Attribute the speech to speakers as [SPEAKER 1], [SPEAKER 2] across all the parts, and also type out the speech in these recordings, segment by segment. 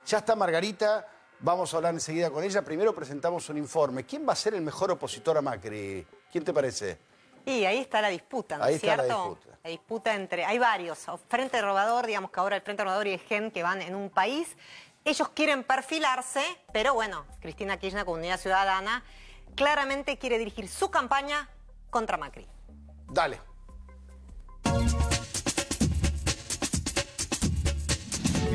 [SPEAKER 1] Ya está Margarita, vamos a hablar enseguida con ella. Primero presentamos un informe. ¿Quién va a ser el mejor opositor a Macri? ¿Quién te parece?
[SPEAKER 2] Y ahí está la disputa, ¿no es cierto? Ahí está la disputa. La disputa entre... Hay varios. Frente Renovador, digamos que ahora el Frente Renovador y el GEN que van en un país. Ellos quieren perfilarse, pero bueno, Cristina Kirchner, con Unidad Ciudadana, claramente quiere dirigir su campaña contra Macri.
[SPEAKER 1] Dale.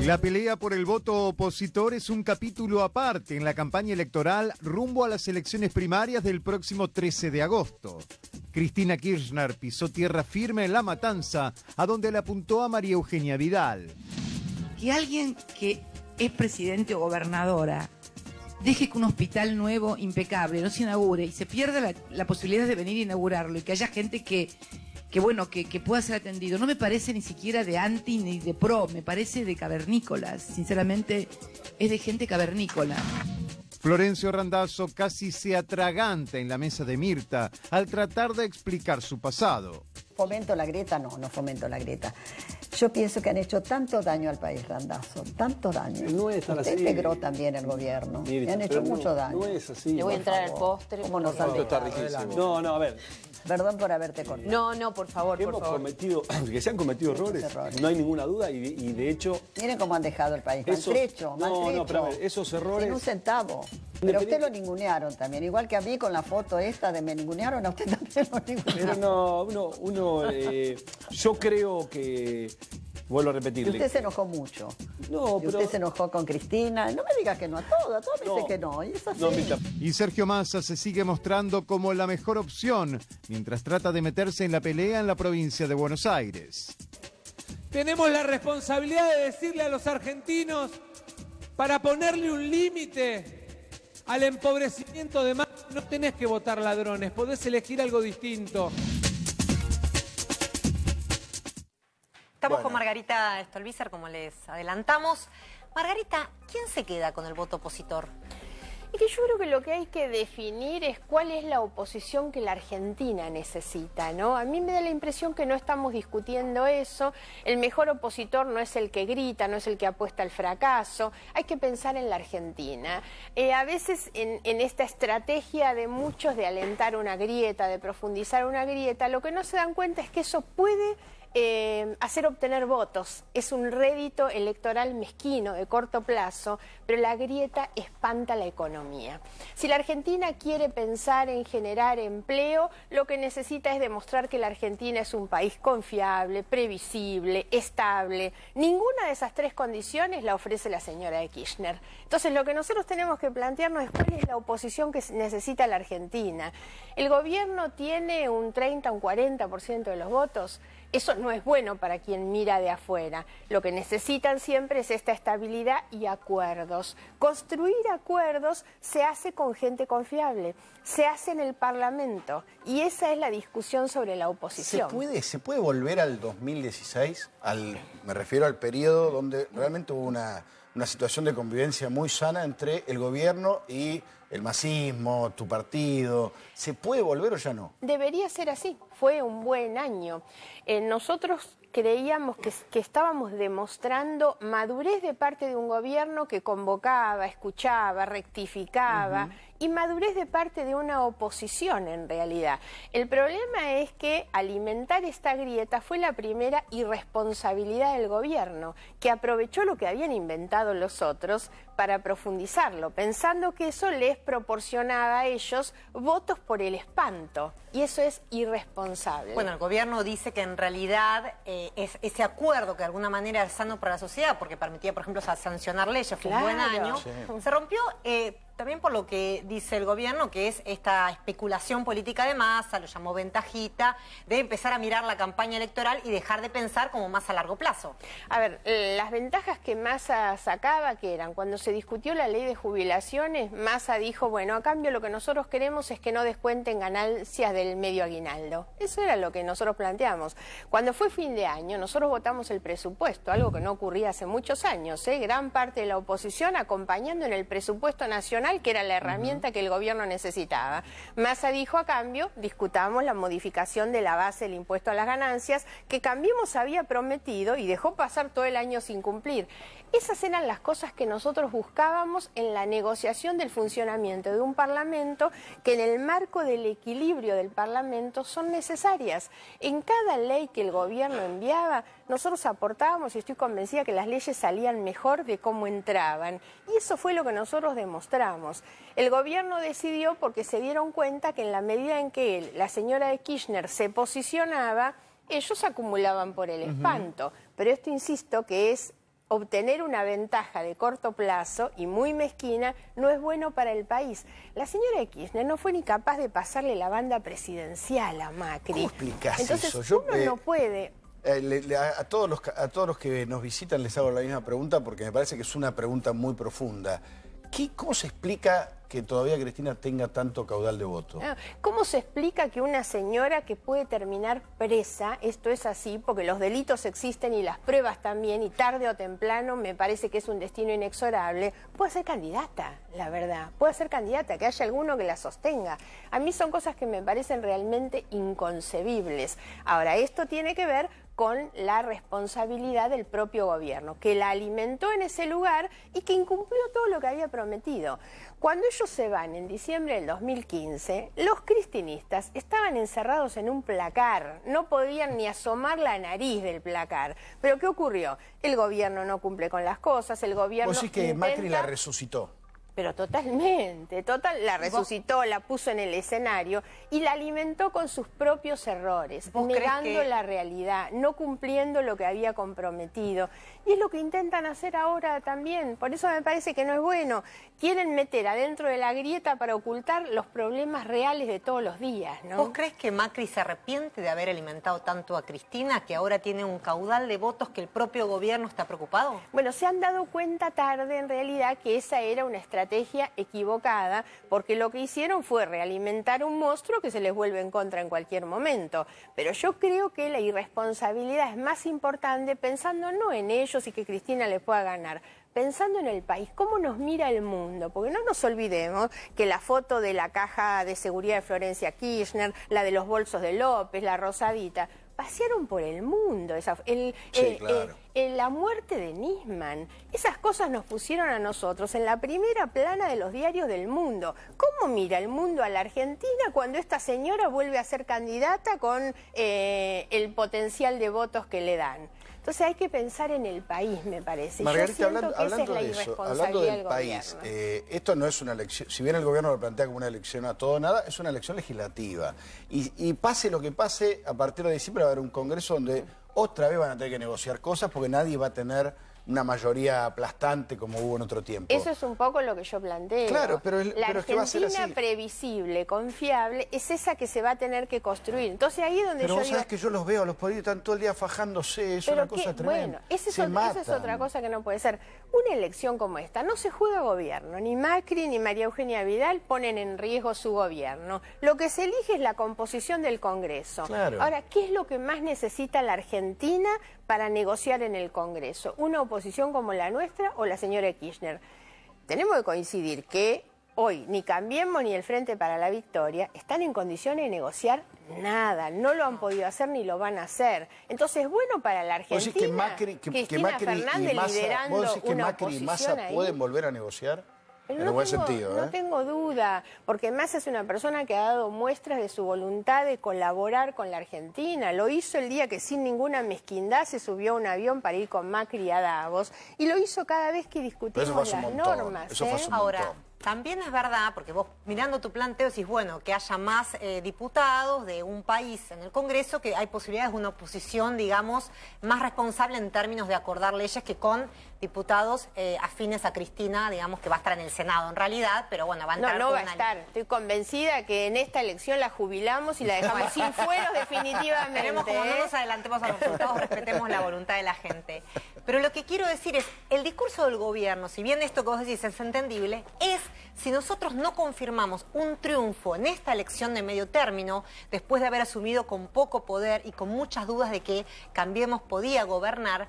[SPEAKER 3] La pelea por el voto opositor es un capítulo aparte en la campaña electoral rumbo a las elecciones primarias del próximo 13 de agosto. Cristina Kirchner pisó tierra firme en La Matanza, a donde le apuntó a María Eugenia Vidal.
[SPEAKER 4] Que alguien que es presidente o gobernadora deje que un hospital nuevo, impecable, no se inaugure y se pierda la posibilidad de venir a inaugurarlo y que haya gente que pueda ser atendido, no me parece ni siquiera de anti ni de pro, me parece de cavernícolas, sinceramente es de gente cavernícola.
[SPEAKER 3] Florencio Randazzo casi se atraganta en la mesa de Mirta al tratar de explicar su pasado.
[SPEAKER 5] ¿Fomento la grieta? No, no fomento la grieta. Yo pienso que han hecho tanto daño al país, Randazzo, tanto daño.
[SPEAKER 6] No es tan
[SPEAKER 5] Usted
[SPEAKER 6] así.
[SPEAKER 5] integró también el gobierno.
[SPEAKER 6] Mirta,
[SPEAKER 5] han hecho
[SPEAKER 6] no,
[SPEAKER 5] mucho daño.
[SPEAKER 6] No es así.
[SPEAKER 7] Le voy a entrar al postre.
[SPEAKER 5] ¿Cómo nos han
[SPEAKER 6] Esto está
[SPEAKER 5] dejado?
[SPEAKER 6] riquísimo. No, a ver.
[SPEAKER 5] Perdón por haberte cortado.
[SPEAKER 7] No, por favor, por
[SPEAKER 6] Hemos
[SPEAKER 7] favor.
[SPEAKER 6] cometido, que se han cometido errores, no hay ninguna duda, y de hecho...
[SPEAKER 5] Miren cómo han dejado el país, maltrecho, maltrecho.
[SPEAKER 6] No, pero a ver, esos errores...
[SPEAKER 5] Sin un centavo. Pero a usted lo ningunearon también, igual que a mí con la foto esta de me ningunearon, a usted también lo ningunearon.
[SPEAKER 6] Pero yo creo que... Vuelvo a repetirle.
[SPEAKER 5] Y usted se enojó mucho.
[SPEAKER 6] No,
[SPEAKER 5] y usted se enojó con Cristina. No me diga que no a todos me dice que no. Y es así.
[SPEAKER 3] Y Sergio Massa se sigue mostrando como la mejor opción, mientras trata de meterse en la pelea en la provincia de Buenos Aires.
[SPEAKER 8] Tenemos la responsabilidad de decirle a los argentinos, para ponerle un límite al empobrecimiento de Macri, no tenés que votar ladrones, podés elegir algo distinto.
[SPEAKER 2] Estamos con Margarita Stolbizer, como les adelantamos. Margarita, ¿quién se queda con el voto opositor?
[SPEAKER 7] Y que yo creo que lo que hay que definir es cuál es la oposición que la Argentina necesita, ¿no? A mí me da la impresión que no estamos discutiendo eso. El mejor opositor no es el que grita, no es el que apuesta al fracaso. Hay que pensar en la Argentina. A veces en esta estrategia de muchos de alentar una grieta, de profundizar una grieta, lo que no se dan cuenta es que eso puede hacer obtener votos. Es un rédito electoral mezquino de corto plazo, pero la grieta espanta la economía. Si la Argentina quiere pensar en generar empleo, lo que necesita es demostrar que la Argentina es un país confiable, previsible, estable. Ninguna de esas tres condiciones la ofrece la señora de Kirchner. Entonces lo que nosotros tenemos que plantearnos es cuál es la oposición que necesita la Argentina. El gobierno tiene un 30, un 40% de los votos. Eso no es bueno para quien mira de afuera. Lo que necesitan siempre es esta estabilidad y acuerdos. Construir acuerdos se hace con gente confiable, se hace en el Parlamento, y esa es la discusión sobre la oposición.
[SPEAKER 1] ¿Se puede volver al 2016? Me refiero al periodo donde realmente hubo una situación de convivencia muy sana entre el gobierno y el masismo, tu partido. ¿Se puede volver o ya no?
[SPEAKER 7] Debería ser así. Fue un buen año. Nosotros creíamos que estábamos demostrando madurez de parte de un gobierno que convocaba, escuchaba, rectificaba, y madurez de parte de una oposición en realidad. El problema es que alimentar esta grieta fue la primera irresponsabilidad del gobierno, que aprovechó lo que habían inventado los otros para profundizarlo, pensando que eso les proporcionaba a ellos votos por el espanto, y eso es irresponsable.
[SPEAKER 2] Bueno, el gobierno dice que en realidad es ese acuerdo que de alguna manera es sano para la sociedad, porque permitía, por ejemplo, sancionar leyes, fue un buen año. Sí. Se rompió también por lo que dice el gobierno, que es esta especulación política de Massa, lo llamó ventajita, de empezar a mirar la campaña electoral y dejar de pensar como más a largo plazo.
[SPEAKER 7] A ver, las ventajas que Massa sacaba, que eran, cuando se discutió la ley de jubilaciones, Massa dijo, bueno, a cambio lo que nosotros queremos es que no descuenten ganancias del medio aguinaldo. Eso era lo que nosotros planteamos. Cuando fue fin de año, nosotros votamos el presupuesto, algo que no ocurría hace muchos años, gran parte de la oposición acompañando en el presupuesto nacional nacional, que era la herramienta que el gobierno necesitaba. Massa dijo, a cambio, discutamos la modificación de la base del impuesto a las ganancias, que Cambiemos había prometido y dejó pasar todo el año sin cumplir. Esas eran las cosas que nosotros buscábamos en la negociación del funcionamiento de un Parlamento, que en el marco del equilibrio del Parlamento son necesarias. En cada ley que el gobierno enviaba, nosotros aportábamos, y estoy convencida que las leyes salían mejor de cómo entraban. Y eso fue lo que nosotros demostramos. El gobierno decidió porque se dieron cuenta que en la medida en que la señora de Kirchner se posicionaba, ellos acumulaban por el espanto. Pero esto, insisto, que es obtener una ventaja de corto plazo y muy mezquina, no es bueno para el país. La señora de Kirchner no fue ni capaz de pasarle la banda presidencial a Macri.
[SPEAKER 1] ¿Cómo explicás
[SPEAKER 7] Entonces,
[SPEAKER 1] eso?
[SPEAKER 7] uno no puede...
[SPEAKER 1] A todos los que nos visitan les hago la misma pregunta porque me parece que es una pregunta muy profunda. ¿Cómo se explica que todavía Cristina tenga tanto caudal de voto?
[SPEAKER 7] ¿Cómo se explica que una señora que puede terminar presa, esto es así, porque los delitos existen y las pruebas también, y tarde o temprano me parece que es un destino inexorable, puede ser candidata, la verdad, puede ser candidata, que haya alguno que la sostenga? A mí son cosas que me parecen realmente inconcebibles. Ahora, esto tiene que ver con la responsabilidad del propio gobierno, que la alimentó en ese lugar y que incumplió todo lo que había prometido. Cuando ellos se van en diciembre del 2015, los cristinistas estaban encerrados en un placar, no podían ni asomar la nariz del placar. ¿Pero qué ocurrió? El gobierno no cumple con las cosas, el gobierno
[SPEAKER 1] ¿Vos decís que Macri la resucitó?
[SPEAKER 7] Pero totalmente, la resucitó, la puso en el escenario y la alimentó con sus propios errores, negando la realidad, no cumpliendo lo que había comprometido. Y es lo que intentan hacer ahora también, por eso me parece que no es bueno. Quieren meter adentro de la grieta para ocultar los problemas reales de todos los días, ¿no?
[SPEAKER 2] ¿Vos crees que Macri se arrepiente de haber alimentado tanto a Cristina, que ahora tiene un caudal de votos que el propio gobierno está preocupado?
[SPEAKER 7] Bueno, se han dado cuenta tarde en realidad que esa era una estrategia equivocada, porque lo que hicieron fue realimentar un monstruo que se les vuelve en contra en cualquier momento. Pero yo creo que la irresponsabilidad es más importante pensando no en ellos y que Cristina les pueda ganar, pensando en el país, cómo nos mira el mundo, porque no nos olvidemos que la foto de la caja de seguridad de Florencia Kirchner, la de los bolsos de López, la rosadita, pasearon por el mundo, la muerte de Nisman, esas cosas nos pusieron a nosotros en la primera plana de los diarios del mundo. ¿Cómo mira el mundo a la Argentina cuando esta señora vuelve a ser candidata con el potencial de votos que le dan? Entonces hay que pensar en el país, me parece.
[SPEAKER 1] Margarita, hablando de eso, hablando del país, esto no es una elección, si bien el gobierno lo plantea como una elección a todo o nada, es una elección legislativa. Y pase lo que pase, a partir de diciembre va a haber un congreso donde otra vez van a tener que negociar cosas porque nadie va a tener una mayoría aplastante como hubo en otro tiempo.
[SPEAKER 7] Eso es un poco lo que yo planteo.
[SPEAKER 1] Claro, pero
[SPEAKER 7] la Argentina previsible, confiable, es esa que se va a tener que construir. Entonces ahí es donde
[SPEAKER 1] pero vos sabés que yo los veo, los políticos están todo el día fajándose, es una cosa tremenda.
[SPEAKER 7] Bueno, esa es otra cosa que no puede ser. Una elección como esta, no se juega gobierno, ni Macri ni María Eugenia Vidal ponen en riesgo su gobierno. Lo que se elige es la composición del Congreso.
[SPEAKER 1] Claro.
[SPEAKER 7] Ahora, ¿qué es lo que más necesita la Argentina para negociar en el Congreso? ¿Una oposición como la nuestra o la señora Kirchner? Tenemos que coincidir que hoy ni Cambiemos ni el Frente para la Victoria están en condiciones de negociar nada, no lo han podido hacer ni lo van a hacer. Entonces, bueno para la Argentina, Cristina Fernández liderando una oposición ahí. ¿Vos decís que Macri y Massa
[SPEAKER 1] pueden volver a negociar?
[SPEAKER 7] Pero
[SPEAKER 1] en el buen sentido,
[SPEAKER 7] no tengo duda, porque Massa es una persona que ha dado muestras de su voluntad de colaborar con la Argentina. Lo hizo el día que sin ninguna mezquindad se subió a un avión para ir con Macri a Davos, y lo hizo cada vez que discutimos las normas.
[SPEAKER 1] Eso fue hace un
[SPEAKER 2] Ahora,
[SPEAKER 1] montón.
[SPEAKER 2] también es verdad, porque vos mirando tu planteo decís, bueno, que haya más diputados de un país en el Congreso, que hay posibilidades de una oposición, digamos, más responsable en términos de acordar leyes que con diputados afines a Cristina, digamos, que va a estar en el Senado en realidad, pero bueno, va a entrar.
[SPEAKER 7] No va a estar. Estoy convencida que en esta elección la jubilamos y la dejamos sin fueros definitivamente.
[SPEAKER 2] Esperemos, como no nos adelantemos a los resultados, respetemos la voluntad de la gente. Pero lo que quiero decir es, el discurso del gobierno, si bien esto que vos decís es entendible, es si nosotros no confirmamos un triunfo en esta elección de medio término, después de haber asumido con poco poder y con muchas dudas de que Cambiemos podía gobernar,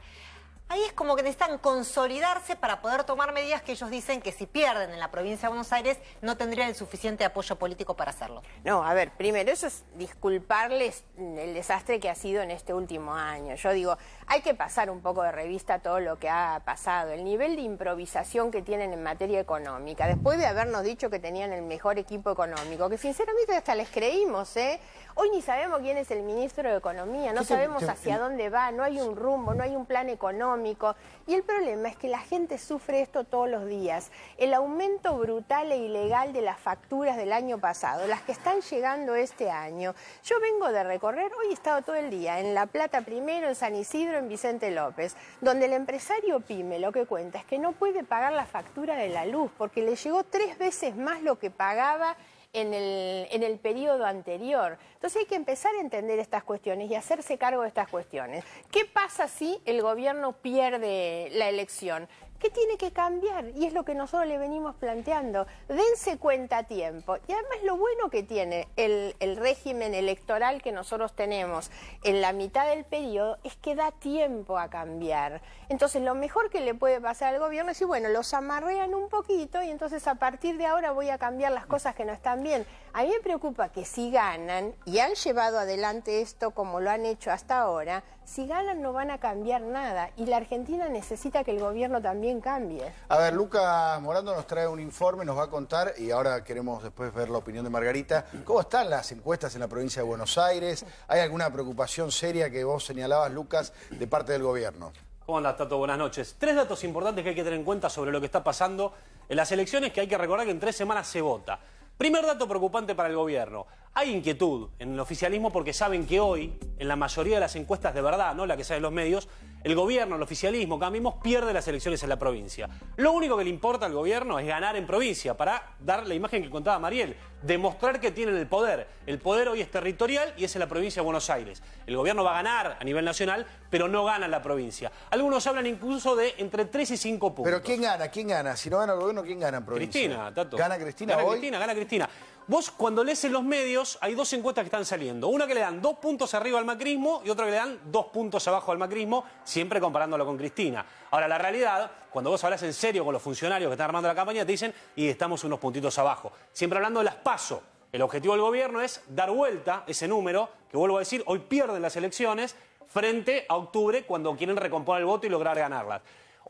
[SPEAKER 2] ahí es como que necesitan consolidarse para poder tomar medidas que ellos dicen que si pierden en la provincia de Buenos Aires no tendrían el suficiente apoyo político para hacerlo.
[SPEAKER 7] No, a ver, primero eso es disculparles el desastre que ha sido en este último año. Yo digo, hay que pasar un poco de revista todo lo que ha pasado, el nivel de improvisación que tienen en materia económica, después de habernos dicho que tenían el mejor equipo económico, que sinceramente hasta les creímos, ¿eh? Hoy ni sabemos quién es el ministro de Economía, no sabemos hacia dónde va, no hay un rumbo, no hay un plan económico. Y el problema es que la gente sufre esto todos los días. El aumento brutal e ilegal de las facturas del año pasado, las que están llegando este año. Yo vengo de recorrer, hoy he estado todo el día en La Plata primero, en San Isidro, en Vicente López, donde el empresario pyme lo que cuenta es que no puede pagar la factura de la luz porque le llegó 3 veces más lo que pagaba en el periodo anterior. Entonces hay que empezar a entender estas cuestiones y hacerse cargo de estas cuestiones. ¿Qué pasa si el gobierno pierde la elección? ¿Qué tiene que cambiar? Y es lo que nosotros le venimos planteando. Dense cuenta a tiempo. Y además lo bueno que tiene el régimen electoral que nosotros tenemos en la mitad del periodo es que da tiempo a cambiar. Entonces lo mejor que le puede pasar al gobierno es decir, bueno, los amarrean un poquito y entonces a partir de ahora voy a cambiar las cosas que no están bien. A mí me preocupa que si ganan y han llevado adelante esto como lo han hecho hasta ahora, si ganan no van a cambiar nada y la Argentina necesita que el gobierno también cambie.
[SPEAKER 1] A ver, Lucas Morando nos trae un informe, nos va a contar, y ahora queremos después ver la opinión de Margarita. ¿Cómo están las encuestas en la provincia de Buenos Aires? ¿Hay alguna preocupación seria que vos señalabas, Lucas, de parte del gobierno?
[SPEAKER 9] ¿Cómo andas, Tato? Buenas noches. 3 datos importantes que hay que tener en cuenta sobre lo que está pasando en las elecciones, que hay que recordar que en 3 semanas se vota. Primer dato preocupante para el gobierno. Hay inquietud en el oficialismo porque saben que hoy, en la mayoría de las encuestas de verdad, no la que salen los medios, el gobierno, el oficialismo, Cambiemos, pierde las elecciones en la provincia. Lo único que le importa al gobierno es ganar en provincia para dar la imagen que contaba Mariel, demostrar que tienen el poder. El poder hoy es territorial y es en la provincia de Buenos Aires. El gobierno va a ganar a nivel nacional, pero no gana en la provincia. Algunos hablan incluso de entre 3 y 5 puntos.
[SPEAKER 1] ¿Pero quién gana? ¿Quién gana? Si no gana el gobierno, ¿quién gana en provincia?
[SPEAKER 9] Cristina, Tato.
[SPEAKER 1] ¿Gana Cristina hoy?
[SPEAKER 9] Gana Cristina. Vos, cuando lees en los medios, hay 2 encuestas que están saliendo. Una que le dan 2 puntos arriba al macrismo y otra que le dan 2 puntos abajo al macrismo, siempre comparándolo con Cristina. Ahora, la realidad, cuando vos hablas en serio con los funcionarios que están armando la campaña, te dicen, y estamos unos puntitos abajo. Siempre hablando de las PASO. El objetivo del gobierno es dar vuelta ese número, que vuelvo a decir, hoy pierden las elecciones, frente a octubre, cuando quieren recomponer el voto y lograr ganarlas.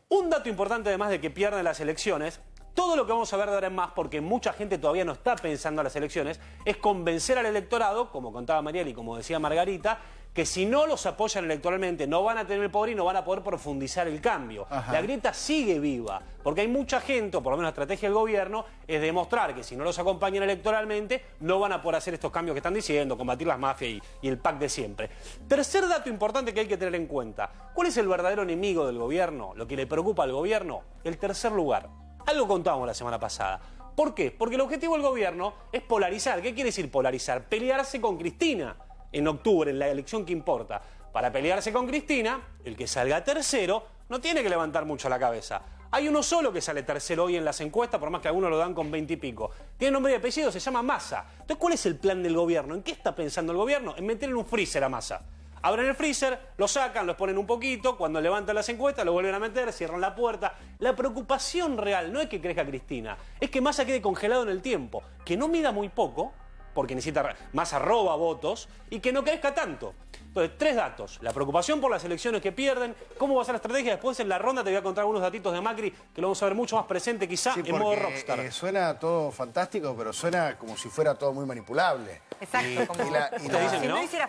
[SPEAKER 9] Un dato importante, además de que pierden las elecciones, todo lo que vamos a ver de ahora en más, porque mucha gente todavía no está pensando en las elecciones, es convencer al electorado, como contaba Mariel y como decía Margarita, que si no los apoyan electoralmente no van a tener el poder y no van a poder profundizar el cambio. Ajá. La grieta sigue viva, porque hay mucha gente, o por lo menos la estrategia del gobierno, es demostrar que si no los acompañan electoralmente no van a poder hacer estos cambios que están diciendo, combatir las mafias y el PAC de siempre. Tercer dato importante que hay que tener en cuenta, ¿cuál es el verdadero enemigo del gobierno? Lo que le preocupa al gobierno, el tercer lugar. Algo contábamos la semana pasada. ¿Por qué? Porque el objetivo del gobierno es polarizar. ¿Qué quiere decir polarizar? Pelearse con Cristina en octubre, en la elección que importa. Para pelearse con Cristina, el que salga tercero no tiene que levantar mucho la cabeza. Hay uno solo que sale tercero hoy en las encuestas, por más que algunos lo dan con 20 y pico. Tiene nombre y apellido, se llama Massa. Entonces, ¿cuál es el plan del gobierno? ¿En qué está pensando el gobierno? En meter en un freezer a Massa. Abren el freezer, lo sacan, los ponen un poquito, cuando levantan las encuestas lo vuelven a meter, cierran la puerta. La preocupación real no es que crezca Cristina, es que Massa quede congelado en el tiempo, que no mida muy poco, porque necesita Massa roba votos, y que no crezca tanto. Entonces, 3 datos. La preocupación por las elecciones que pierden, cómo va a ser la estrategia. Después en la ronda te voy a contar algunos datitos de Macri que lo vamos a ver mucho más presente quizá en modo rockstar.
[SPEAKER 1] Suena todo fantástico, pero suena como si fuera todo muy manipulable.
[SPEAKER 2] Exacto.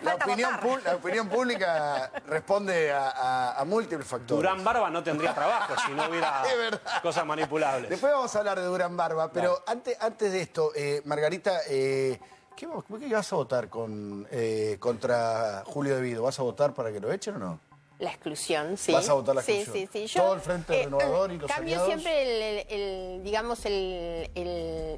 [SPEAKER 1] La opinión pública responde a múltiples factores.
[SPEAKER 9] Durán Barba no tendría trabajo si no hubiera cosas manipulables.
[SPEAKER 1] Después vamos a hablar de Durán Barba, pero antes de esto, Margarita... ¿Qué vas a votar contra Julio De Vido? ¿Vas a votar para que lo echen o no?
[SPEAKER 7] La exclusión, sí.
[SPEAKER 1] ¿Vas a votar la exclusión?
[SPEAKER 7] Sí, sí, sí.
[SPEAKER 1] Todo el Frente Renovador y los aliados.
[SPEAKER 7] Cambio siempre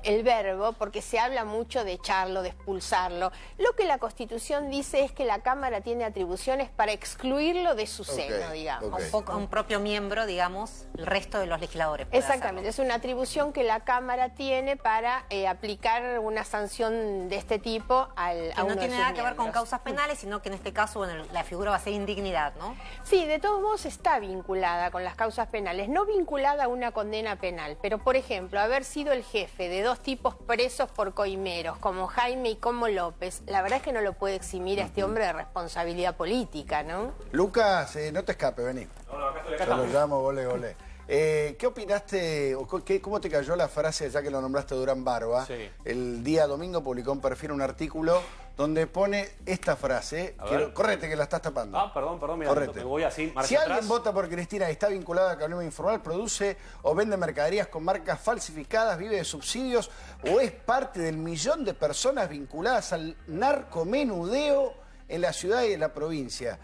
[SPEAKER 7] el verbo, porque se habla mucho de echarlo, de expulsarlo. Lo que la Constitución dice es que la Cámara tiene atribuciones para excluirlo de su seno, digamos.
[SPEAKER 2] Un propio miembro, digamos, el resto de los legisladores.
[SPEAKER 7] Exactamente, es una atribución que la Cámara tiene para aplicar una sanción de este tipo a uno de sus
[SPEAKER 2] no tiene nada que ver con
[SPEAKER 7] miembros.
[SPEAKER 2] causas penales, sino que en este caso la figura va a ser indignidad, ¿no?
[SPEAKER 7] Sí, de todos modos está vinculada con las causas penales, no vinculada a una condena penal, pero por ejemplo, haber sido el jefe de 2 tipos presos por coimeros, como Jaime y como López, la verdad es que no lo puede eximir a este hombre de responsabilidad política, ¿no?
[SPEAKER 1] Lucas, no te escape, vení.
[SPEAKER 9] No, acá estoy.
[SPEAKER 1] Yo lo llamo, gole. ¿Qué opinaste, o cómo te cayó la frase, ya que lo nombraste Durán Barba?
[SPEAKER 9] Sí.
[SPEAKER 1] El día domingo publicó en Perfil un artículo donde pone esta frase. Correte, que la estás tapando.
[SPEAKER 9] Ah, perdón, mira, me voy así, marcha
[SPEAKER 1] Si alguien
[SPEAKER 9] atrás.
[SPEAKER 1] vota por Cristina y está vinculado al camino informal, produce o vende mercaderías con marcas falsificadas, vive de subsidios o es parte del millón de personas vinculadas al narcomenudeo en la ciudad y en la provincia.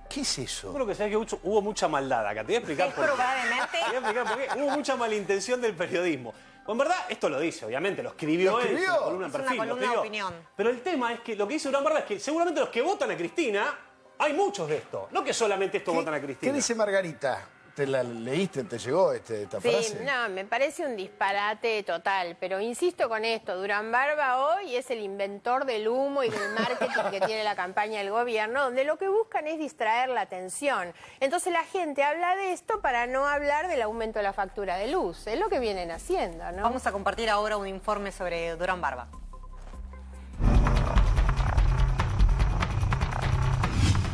[SPEAKER 1] ¿Qué es eso?
[SPEAKER 9] Yo creo que sabes que hubo mucha maldad acá. Te voy a explicar por qué.
[SPEAKER 2] Probablemente.
[SPEAKER 9] Te voy a explicar por qué. Hubo mucha malintención del periodismo. En verdad, esto lo dice, obviamente, lo escribió él, es una columna en
[SPEAKER 2] Es una
[SPEAKER 9] Perfil,
[SPEAKER 2] columna de opinión.
[SPEAKER 9] Pero el tema es que lo que dice Durán Barba es que seguramente los que votan a Cristina, hay muchos de esto. No que solamente estos votan a Cristina.
[SPEAKER 1] ¿Qué dice Margarita? ¿Te la leíste? ¿Te llegó esta
[SPEAKER 7] Sí,
[SPEAKER 1] frase?
[SPEAKER 7] no, me parece un disparate total, pero insisto con esto, Durán Barba hoy es el inventor del humo y del marketing que tiene la campaña del gobierno, donde lo que buscan es distraer la atención. Entonces la gente habla de esto para no hablar del aumento de la factura de luz, es lo que vienen haciendo, ¿no?
[SPEAKER 2] Vamos a compartir ahora un informe sobre Durán Barba.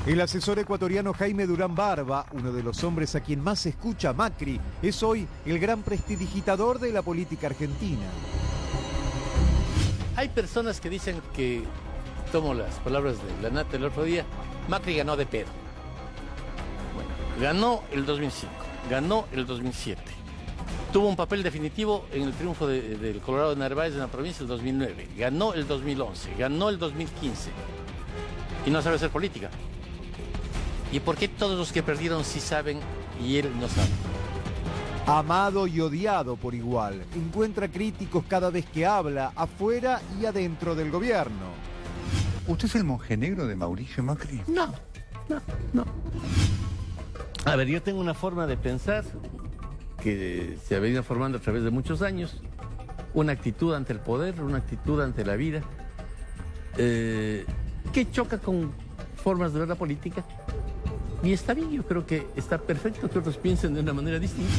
[SPEAKER 3] El asesor ecuatoriano Jaime Durán Barba, uno de los hombres a quien más escucha Macri, es hoy el gran prestidigitador de la política argentina.
[SPEAKER 10] Hay personas que dicen que, tomo las palabras de la Nata el otro día, Macri ganó de pedo. Bueno, ganó el 2005, ganó el 2007. Tuvo un papel definitivo en el triunfo del Colorado de Narváez en la provincia el 2009. Ganó el 2011, ganó el 2015. Y no sabe hacer política. ¿Y por qué todos los que perdieron sí saben y él no sabe?
[SPEAKER 3] Amado y odiado por igual, encuentra críticos cada vez que habla, afuera y adentro del gobierno.
[SPEAKER 11] ¿Usted es el monjenegro de Mauricio Macri?
[SPEAKER 10] No. A ver, yo tengo una forma de pensar que se ha venido formando a través de muchos años, una actitud ante el poder, una actitud ante la vida, que choca con formas de ver la política. Y está bien, yo creo que está perfecto que otros piensen de una manera distinta.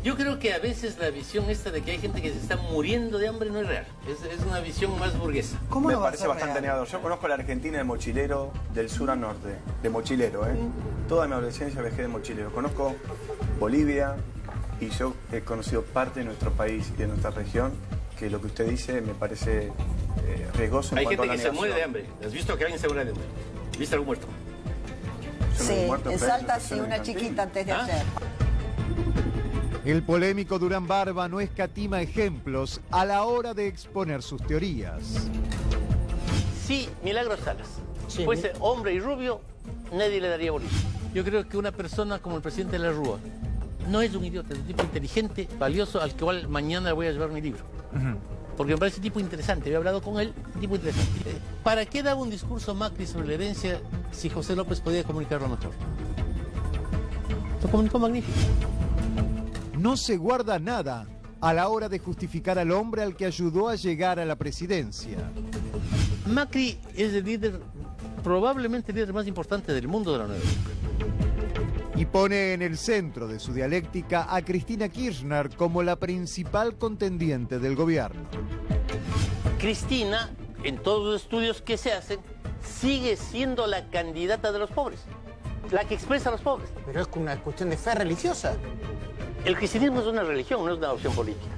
[SPEAKER 10] Yo creo que a veces la visión esta de que hay gente que se está muriendo de hambre no es real. Es una visión más burguesa.
[SPEAKER 6] ¿Cómo me parece bastante negador? Yo conozco la Argentina de mochilero del sur al norte. De mochilero, ¿eh? Toda mi adolescencia viajé de mochilero. Conozco Bolivia y yo he conocido parte de nuestro país y de nuestra región, que lo que usted dice me parece riesgoso en cuanto a la negación.
[SPEAKER 10] Hay gente que se muere de hambre. ¿Has visto que alguien se muere de hambre? ¿Viste algún muerto?
[SPEAKER 5] Sí, en Salta sí, una chiquita antes de ayer.
[SPEAKER 3] El polémico Durán Barba no escatima ejemplos a la hora de exponer sus teorías.
[SPEAKER 10] Sí, Milagros Salas. Si fuese hombre y rubio, nadie le daría bolilla. Yo creo que una persona como el presidente de la Rúa no es un idiota, es un tipo inteligente, valioso, al cual mañana voy a llevar mi libro. Porque me parece un tipo interesante, había hablado con él, un tipo interesante. ¿Para qué daba un discurso Macri sobre la herencia si José López podía comunicarlo mejor? Lo comunicó magnífico.
[SPEAKER 3] No se guarda nada a la hora de justificar al hombre al que ayudó a llegar a la presidencia.
[SPEAKER 10] Macri es el líder, probablemente el líder más importante del mundo de la nueva época.
[SPEAKER 3] Y pone en el centro de su dialéctica a Cristina Kirchner como la principal contendiente del gobierno.
[SPEAKER 10] Cristina, en todos los estudios que se hacen, sigue siendo la candidata de los pobres, la que expresa a los pobres.
[SPEAKER 12] Pero es una cuestión de fe religiosa.
[SPEAKER 10] El cristianismo es una religión, no es una opción política.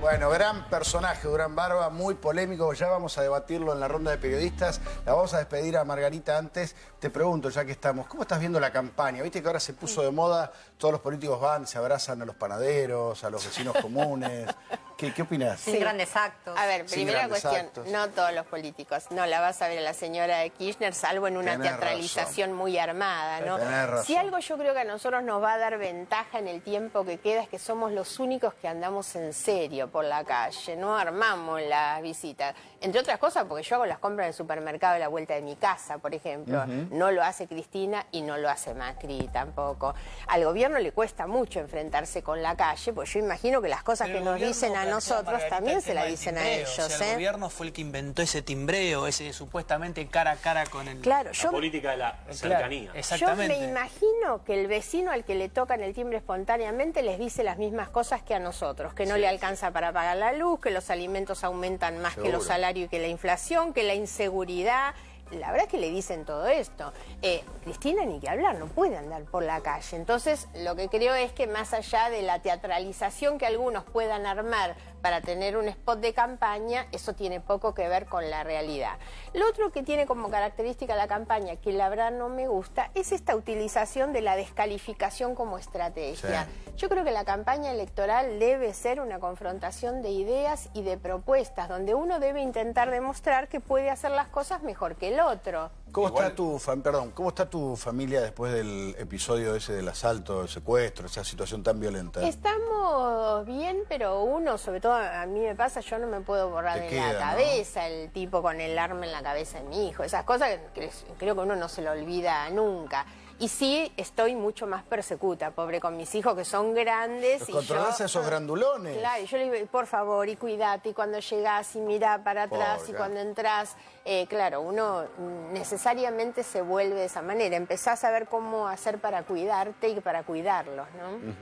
[SPEAKER 1] Bueno, gran personaje, Durán Barba, muy polémico. Ya vamos a debatirlo en la ronda de periodistas. La vamos a despedir a Margarita antes. Te pregunto, ya que estamos, ¿cómo estás viendo la campaña? Viste que ahora se puso de moda, todos los políticos van, se abrazan a los panaderos, a los vecinos comunes. ¿Qué opinás?
[SPEAKER 2] Sin grandes actos.
[SPEAKER 7] A ver, primera cuestión, no todos los políticos. No la vas a ver a la señora de Kirchner, salvo en una teatralización muy armada, ¿no? Si algo yo creo que a nosotros nos va a dar ventaja en el tiempo que queda es que somos los únicos que andamos en serio por la calle, no armamos las visitas. Entre otras cosas, porque yo hago las compras del supermercado a la vuelta de mi casa, por ejemplo. No lo hace Cristina y no lo hace Macri tampoco. Al gobierno le cuesta mucho enfrentarse con la calle, pues yo imagino que las cosas que nos dicen a nosotros, también se la dicen a ellos.
[SPEAKER 13] O sea, el gobierno fue el que inventó ese timbreo, ese supuestamente cara a cara con el...
[SPEAKER 7] Claro,
[SPEAKER 9] la política de la cercanía.
[SPEAKER 13] Exactamente.
[SPEAKER 7] Yo me imagino que el vecino al que le tocan el timbre espontáneamente les dice las mismas cosas que a nosotros, que no le alcanza para pagar la luz, que los alimentos aumentan más que los salarios y que la inflación, que la inseguridad. La verdad es que le dicen todo esto. Cristina ni que hablar, no puede andar por la calle. Entonces, lo que creo es que más allá de la teatralización que algunos puedan armar para tener un spot de campaña, eso tiene poco que ver con la realidad. Lo otro que tiene como característica la campaña, que la verdad no me gusta, es esta utilización de la descalificación como estrategia. Sí. Yo creo que la campaña electoral debe ser una confrontación de ideas y de propuestas, donde uno debe intentar demostrar que puede hacer las cosas mejor que el otro.
[SPEAKER 1] ¿Cómo está tu familia después del episodio ese del asalto, el secuestro, esa situación tan violenta?
[SPEAKER 7] Estamos bien, pero uno, sobre todo a mí me pasa, yo no me puedo borrar de la cabeza, ¿no? El tipo con el arma en la cabeza de mi hijo, esas cosas que creo que uno no se lo olvida nunca. Y sí, estoy mucho más persecuta, pobre, con mis hijos que son grandes.
[SPEAKER 1] ¿Los controlás a esos grandulones?
[SPEAKER 7] Claro, y yo le digo, por favor, y cuídate, y cuando llegás, y mirá para atrás, y cuando entrás, claro, uno necesariamente se vuelve de esa manera. Empezás a ver cómo hacer para cuidarte y para cuidarlos, ¿no?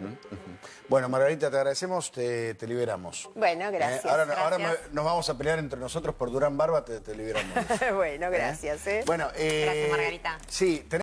[SPEAKER 1] Bueno, Margarita, te agradecemos, te liberamos.
[SPEAKER 7] Bueno, gracias.
[SPEAKER 1] Ahora nos vamos a pelear entre nosotros por Durán Barba, te liberamos.
[SPEAKER 7] Bueno, gracias.
[SPEAKER 2] Gracias, Margarita.
[SPEAKER 1] Sí,